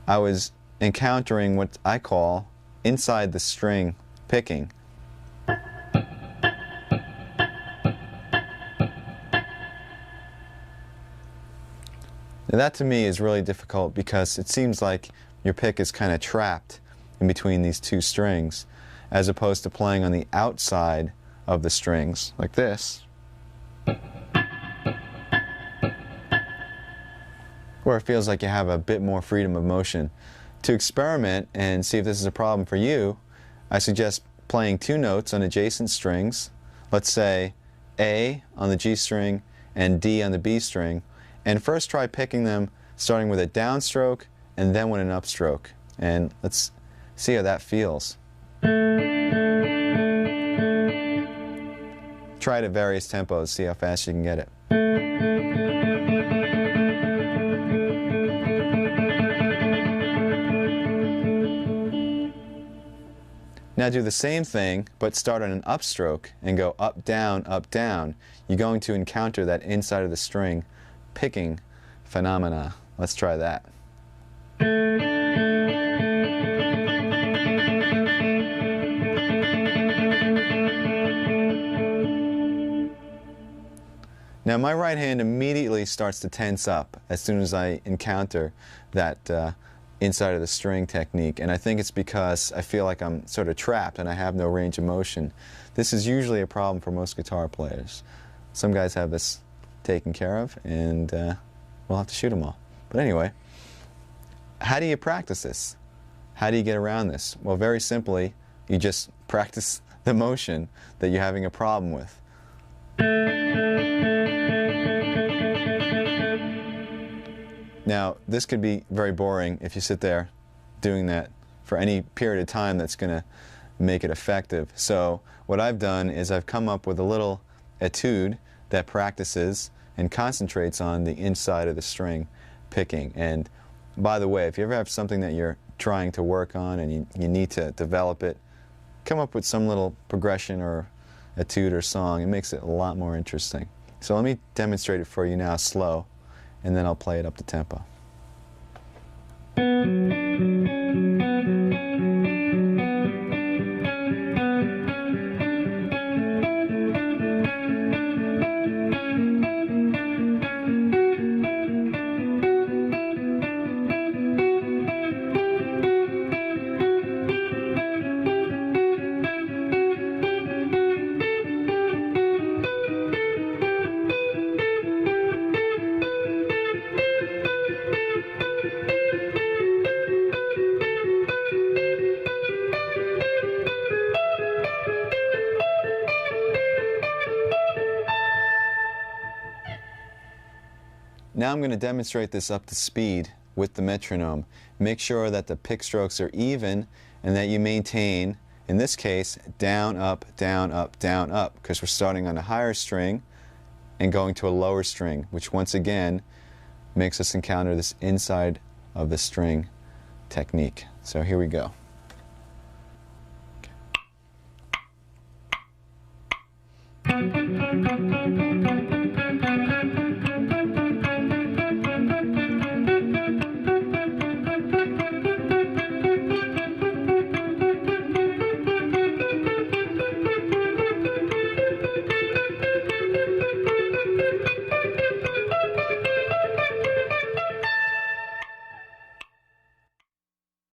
I was encountering what I call inside the string picking. Now that to me is really difficult because it seems like your pick is kind of trapped in between these two strings, as opposed to playing on the outside of the strings like this, where it feels like you have a bit more freedom of motion. To experiment and see if this is a problem for you, I suggest playing two notes on adjacent strings, let's say A on the G string and D on the B string, and first try picking them starting with a downstroke and then with an upstroke. And let's see how that feels. Try it at various tempos, see how fast you can get it. Now do the same thing, but start on an upstroke and go up, down, up, down. You're going to encounter that inside of the string picking phenomena. Let's try that. Now my right hand immediately starts to tense up as soon as I encounter that inside of the string technique, and I think it's because I feel like I'm sort of trapped and I have no range of motion. This is usually a problem for most guitar players. Some guys have this taken care of, and we'll have to shoot them all. But anyway, how do you practice this? How do you get around this? Well, very simply, you just practice the motion that you're having a problem with. Now, this could be very boring if you sit there doing that for any period of time that's going to make it effective. So what I've done is I've come up with a little etude that practices and concentrates on the inside of the string picking. And by the way, if you ever have something that you're trying to work on and you need to develop it, come up with some little progression or etude or song. It makes it a lot more interesting. So let me demonstrate it for you now slow, and then I'll play it up to tempo. Now I'm going to demonstrate this up to speed with the metronome. Make sure that the pick strokes are even and that you maintain, in this case, down, up, down, up, down, up, because we're starting on a higher string and going to a lower string, which once again makes us encounter this inside of the string technique. So here we go.